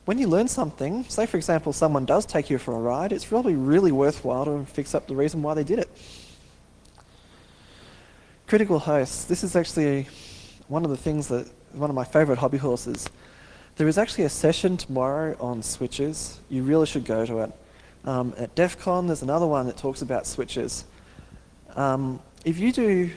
when you learn something, say for example someone does take you for a ride, it's probably really worthwhile to fix up the reason why they did it. Critical hosts. This is actually one of the things that, one of my favorite hobby horses. There is actually a session tomorrow on switches. You really should go to it. At DEF CON, there's another one that talks about switches. If you do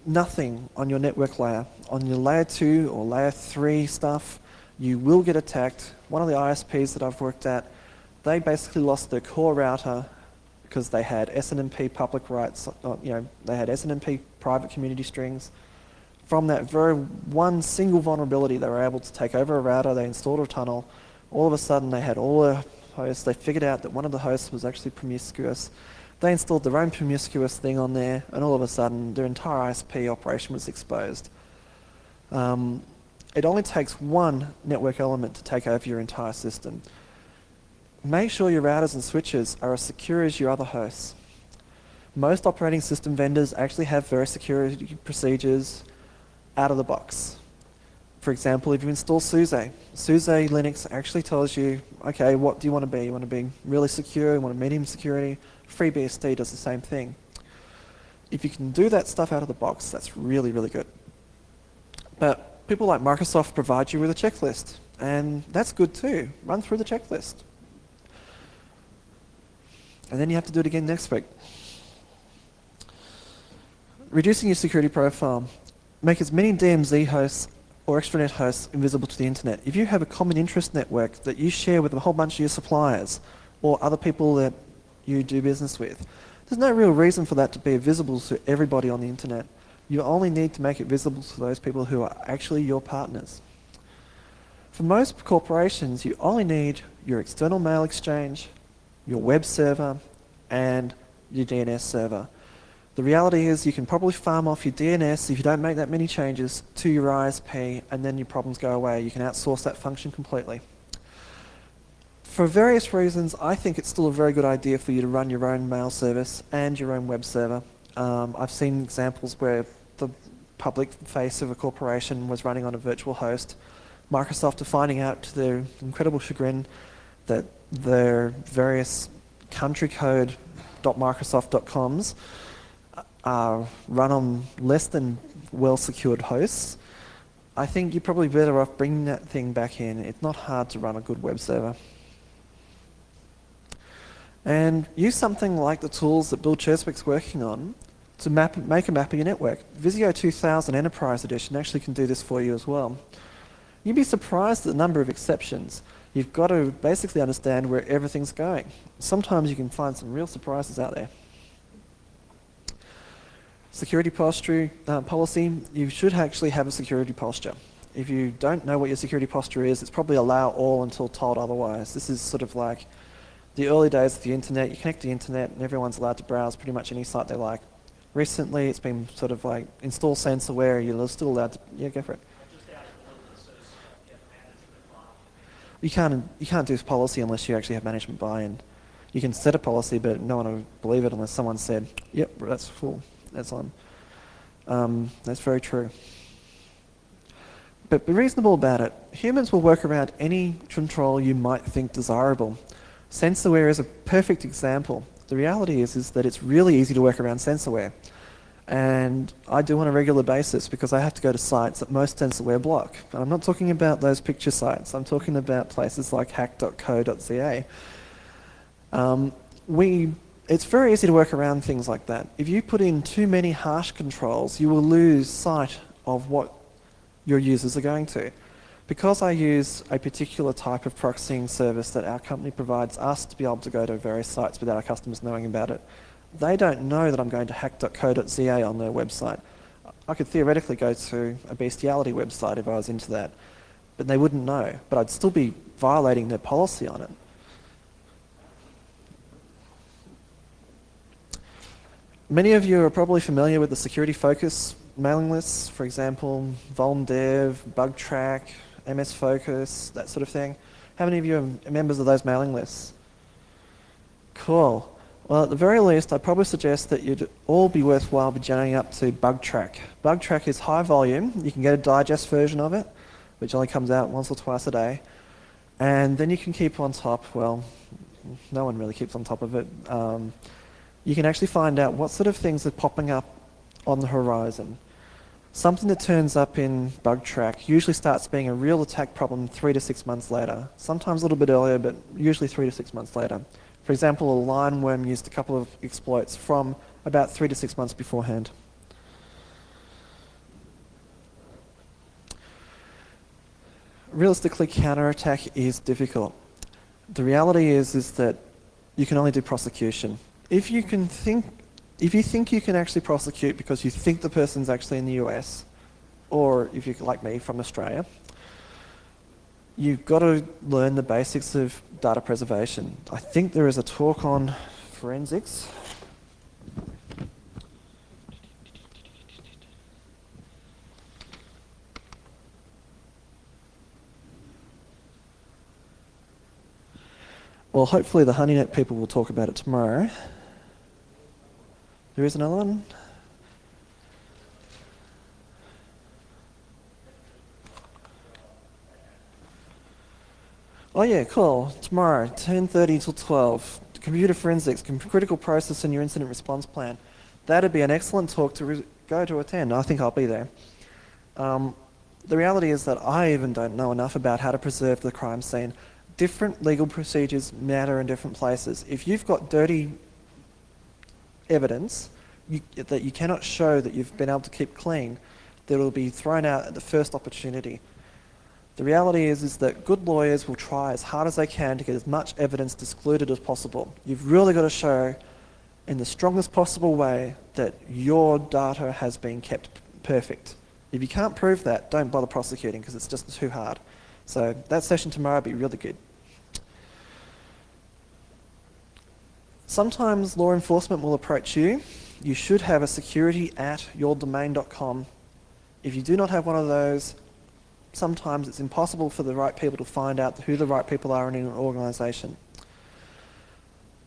nothing on your network layer, on your layer 2 or layer 3 stuff, you will get attacked. One of the ISPs that I've worked at, they basically lost their core router because they had SNMP public rights, they had SNMP private community strings. From that very one single vulnerability, they were able to take over a router, they installed a tunnel. All of a sudden, they had all the hosts. They figured out that one of the hosts was actually promiscuous. They installed their own promiscuous thing on there, and all of a sudden, their entire ISP operation was exposed. It only takes one network element to take over your entire system. Make sure your routers and switches are as secure as your other hosts. Most operating system vendors actually have very security procedures out of the box. For example, if you install SUSE, SUSE Linux actually tells you, okay, what do you want to be? You want to be really secure, you want a medium security. FreeBSD does the same thing. If you can do that stuff out of the box, that's really, really good. But people like Microsoft provide you with a checklist, and that's good too. Run through the checklist. And then you have to do it again next week. Reducing your security profile. Make as many DMZ hosts or extranet hosts invisible to the internet. If you have a common interest network that you share with a whole bunch of your suppliers or other people that you do business with, there's no real reason for that to be visible to everybody on the internet. You only need to make it visible to those people who are actually your partners. For most corporations, you only need your external mail exchange, your web server, and your DNS server. The reality is you can probably farm off your DNS if you don't make that many changes to your ISP, and then your problems go away. You can outsource that function completely. For various reasons, I think it's still a very good idea for you to run your own mail service and your own web server. I've seen examples where the public face of a corporation was running on a virtual host. Microsoft are finding out to their incredible chagrin that their various country code.microsoft.coms are run on less than well-secured hosts. I think you're probably better off bringing that thing back in. It's not hard to run a good web server. And use something like the tools that Bill Cherswick's working on to make a map of your network. Visio 2000 Enterprise Edition actually can do this for you as well. You'd be surprised at the number of exceptions. You've got to basically understand where everything's going. Sometimes you can find some real surprises out there. Security posture policy, you should actually have a security posture. If you don't know what your security posture is, it's probably allow all until told otherwise. This is sort of like the early days of the internet. You connect to the internet and everyone's allowed to browse pretty much any site they like. Recently, it's been sort of like install censorware, you're still allowed to, yeah, go for it. You can't do policy unless you actually have management buy-in. You can set a policy, but no one will believe it unless someone said, yep, that's full. That's on. That's very true. But be reasonable about it. Humans will work around any control you might think desirable. Censorware is a perfect example. The reality is that it's really easy to work around censorware. And I do on a regular basis because I have to go to sites that most censorware block. And I'm not talking about those picture sites. I'm talking about places like hack.co.za. It's very easy to work around things like that. If you put in too many harsh controls, you will lose sight of what your users are going to. Because I use a particular type of proxying service that our company provides us to be able to go to various sites without our customers knowing about it, they don't know that I'm going to hack.co.za on their website. I could theoretically go to a bestiality website if I was into that, but they wouldn't know. But I'd still be violating their policy on it. Many of you are probably familiar with the security focus mailing lists, for example, vulndev, bugtrack, MS Focus, that sort of thing. How many of you are members of those mailing lists? Cool. Well, at the very least, I'd probably suggest that you'd all be worthwhile be joining up to bugtrack. Bugtrack is high volume. You can get a digest version of it, which only comes out once or twice a day. And then you can keep on top, well, no one really keeps on top of it. You can actually find out what sort of things are popping up on the horizon. Something that turns up in bug track usually starts being a real attack problem 3 to 6 months later. Sometimes a little bit earlier, but usually 3 to 6 months later. For example, a line worm used a couple of exploits from about 3 to 6 months beforehand. Realistically, counterattack is difficult. The reality is that you can only do prosecution. If you think you can actually prosecute because you think the person's actually in the US, or if you're like me, from Australia, you've got to learn the basics of data preservation. I think there is a talk on forensics. Well, hopefully the honeynet people will talk about it tomorrow. There is another one. Oh yeah, cool. Tomorrow, 10:30 till 12. Computer forensics, critical process in your incident response plan. That'd be an excellent talk to go to attend. I think I'll be there. The reality is that I even don't know enough about how to preserve the crime scene. Different legal procedures matter in different places. If you've got dirty evidence that you cannot show that you've been able to keep clean, that will be thrown out at the first opportunity. The reality is that good lawyers will try as hard as they can to get as much evidence excluded as possible. You've really got to show in the strongest possible way that your data has been kept perfect. If you can't prove that, don't bother prosecuting because it's just too hard. So that session tomorrow will be really good. Sometimes law enforcement will approach you. You should have a security@yourdomain.com. If you do not have one of those, sometimes it's impossible for the right people to find out who the right people are in an organisation.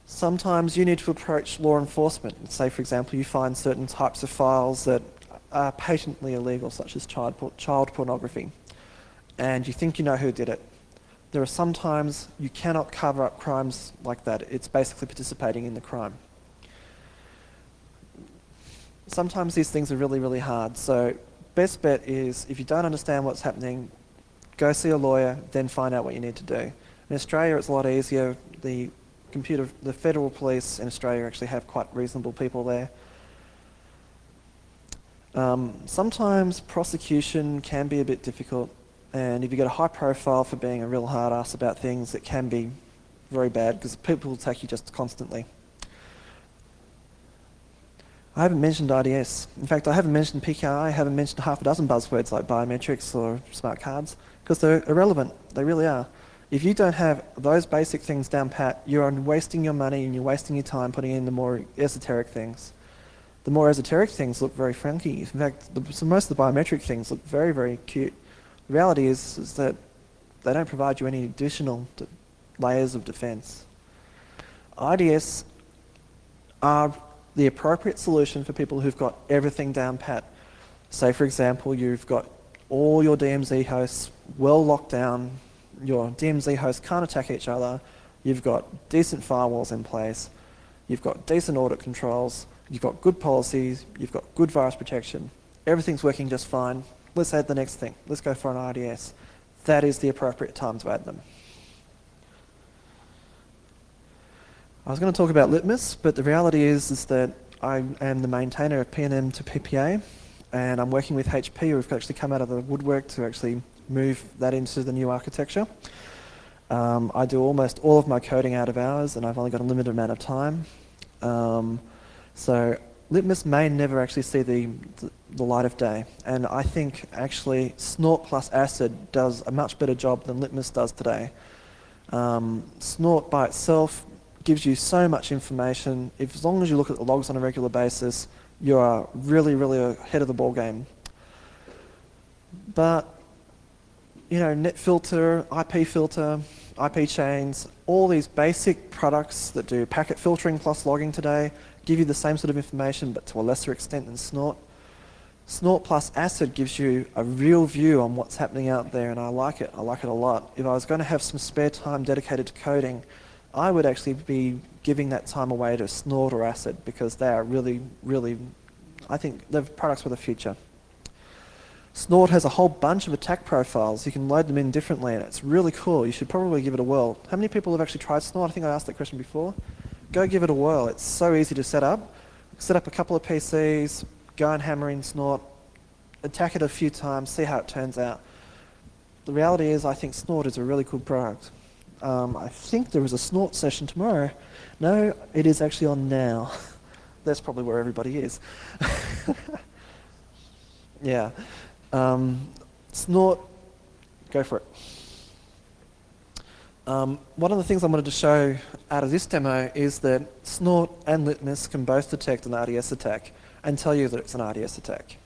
Sometimes you need to approach law enforcement. Say, for example, you find certain types of files that are patently illegal, such as child pornography, and you think you know who did it. There are some times you cannot cover up crimes like that. It's basically participating in the crime. Sometimes these things are really, really hard. So best bet is if you don't understand what's happening, go see a lawyer, then find out what you need to do. In Australia, it's a lot easier. The federal police in Australia actually have quite reasonable people there. Sometimes prosecution can be a bit difficult, and if you get a high profile for being a real hard ass about things, it can be very bad because people will take you just constantly. I haven't mentioned IDS. In fact, I haven't mentioned PKI, I haven't mentioned half a dozen buzzwords like biometrics or smart cards because they're irrelevant. They really are. If you don't have those basic things down pat, you're wasting your money and you're wasting your time putting in the more esoteric things. The more esoteric things look very funky. In fact, most of the biometric things look very, very cute. The reality is that they don't provide you any additional layers of defense. IDS are the appropriate solution for people who've got everything down pat. Say, for example, you've got all your DMZ hosts well locked down, your DMZ hosts can't attack each other, you've got decent firewalls in place, you've got decent audit controls, you've got good policies, you've got good virus protection, everything's working just fine. Let's add the next thing. Let's go for an IDS. That is the appropriate time to add them. I was going to talk about Litmus, but the reality is that I am the maintainer of PNM to PPA, and I'm working with HP, who've actually come out of the woodwork to actually move that into the new architecture. I do almost all of my coding out of hours, and I've only got a limited amount of time. So Litmus may never actually see the light of day, and I think actually Snort plus Acid does a much better job than Litmus does today. Snort by itself gives you so much information. As long as you look at the logs on a regular basis, you are really, really ahead of the ball game. But you know, net filter, IP chains, all these basic products that do packet filtering plus logging today give you the same sort of information but to a lesser extent than Snort. Snort plus ACID gives you a real view on what's happening out there, and I like it. I like it a lot. If I was going to have some spare time dedicated to coding, I would actually be giving that time away to Snort or ACID, because they are really, really, I think they're products for the future. Snort has a whole bunch of attack profiles. You can load them in differently, and it's really cool. You should probably give it a whirl. How many people have actually tried Snort? I think I asked that question before. Go give it a whirl. It's so easy to set up. Set up a couple of PCs, go and hammer in Snort, attack it a few times, see how it turns out. The reality is I think Snort is a really cool product. I think there is a Snort session tomorrow. No, it is actually on now. That's probably where everybody is. Yeah. Snort, go for it. One of the things I wanted to show out of this demo is that Snort and Litmus can both detect an RDS attack and tell you that it's an RDS attack.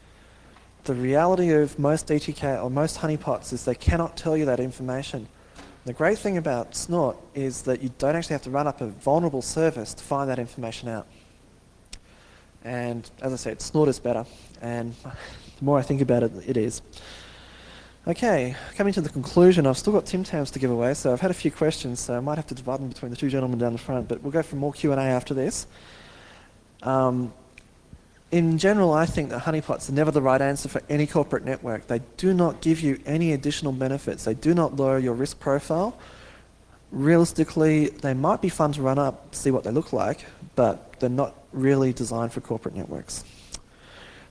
The reality of most DTK or most honeypots is they cannot tell you that information. The great thing about Snort is that you don't actually have to run up a vulnerable service to find that information out. And as I said, Snort is better, and the more I think about it, it is. Okay, coming to the conclusion, I've still got Tim Tams to give away, so I've had a few questions, so I might have to divide them between the two gentlemen down the front, but we'll go for more Q&A after this. In general, I think that honeypots are never the right answer for any corporate network. They do not give you any additional benefits. They do not lower your risk profile. Realistically, they might be fun to run up, see what they look like, but they're not really designed for corporate networks.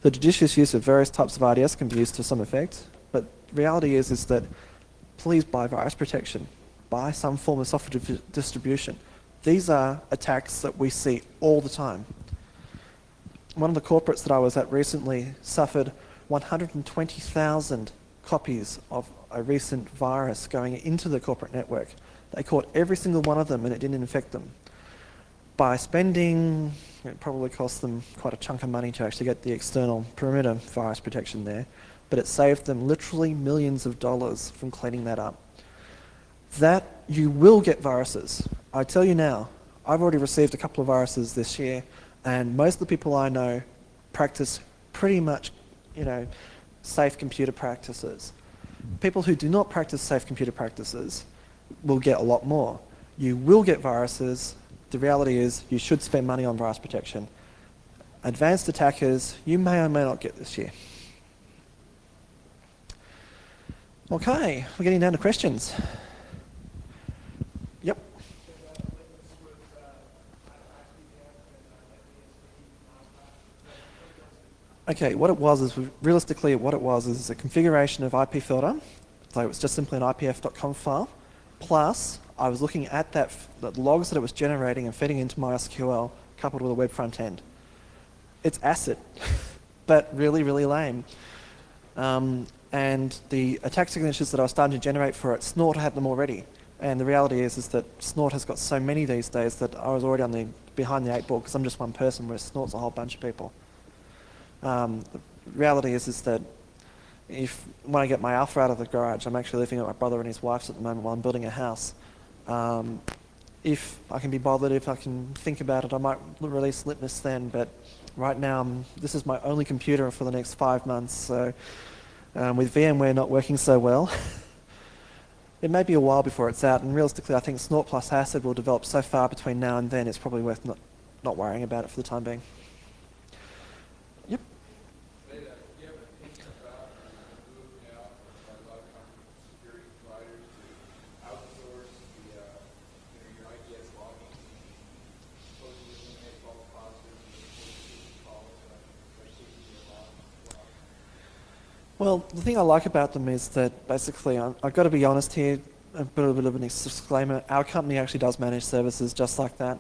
The judicious use of various types of IDS can be used to some effect, but the reality is that please buy virus protection. Buy some form of software distribution. These are attacks that we see all the time. One of the corporates that I was at recently suffered 120,000 copies of a recent virus going into the corporate network. They caught every single one of them and it didn't infect them. By spending, it probably cost them quite a chunk of money to actually get the external perimeter virus protection there, but it saved them literally millions of dollars from cleaning that up. That you will get viruses. I tell you now, I've already received a couple of viruses this year, and most of the people I know practice pretty much, safe computer practices. People who do not practice safe computer practices will get a lot more. You will get viruses. The reality is you should spend money on virus protection. Advanced attackers, you may or may not get this year. Okay, we're getting down to questions. Yep. Okay, what it was is, realistically, what it was is a configuration of IP filter. So it was just simply an IPF.conf file. Plus, I was looking at the logs that it was generating and feeding into MySQL coupled with a web front end. It's ACID, but really, really lame. And the attack signatures that I was starting to generate for it, Snort had them already. And the reality is that Snort has got so many these days that I was already behind the 8 ball because I'm just one person, whereas Snort's a whole bunch of people. The reality is that when I get my Alpha out of the garage, I'm actually living with my brother and his wife's at the moment while I'm building a house. If I can be bothered, if I can think about it, I might release Litmus then, but right now this is my only computer for the next 5 months, so with VMware not working so well, it may be a while before it's out, and realistically I think Snort plus ACID will develop so far between now and then it's probably worth not worrying about it for the time being. Yep. Do you have an opinion about the move now by a lot of companies, security providers, to outsource your IDS logging, supposedly eliminate false positives, and calls that are log? Well, the thing I like about them is that basically, I've got to be honest here, a bit of a disclaimer, our company actually does manage services just like that.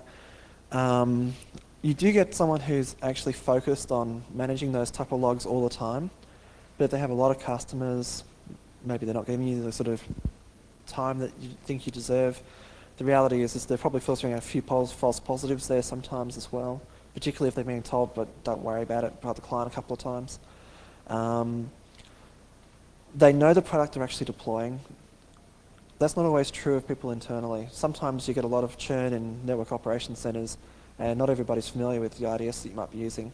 You do get someone who's actually focused on managing those type of logs all the time, but if they have a lot of customers, maybe they're not giving you the sort of time that you think you deserve. The reality is they're probably filtering out a few false positives there sometimes as well, particularly if they're being told, but don't worry about it, by the client a couple of times. They know the product they're actually deploying. That's not always true of people internally. Sometimes you get a lot of churn in network operations centers, and not everybody's familiar with the IDS that you might be using.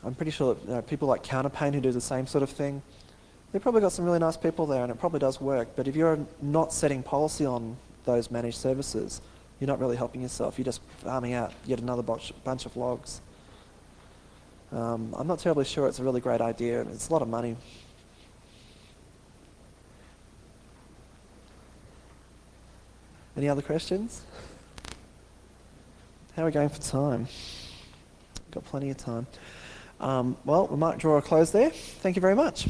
I'm pretty sure that people like Counterpaint who do the same sort of thing, they've probably got some really nice people there and it probably does work. But if you're not setting policy on those managed services, you're not really helping yourself. You're just farming out yet another bunch of logs. I'm not terribly sure it's a really great idea. It's a lot of money. Any other questions? How are we going for time? Got plenty of time. Well, we might draw a close there. Thank you very much.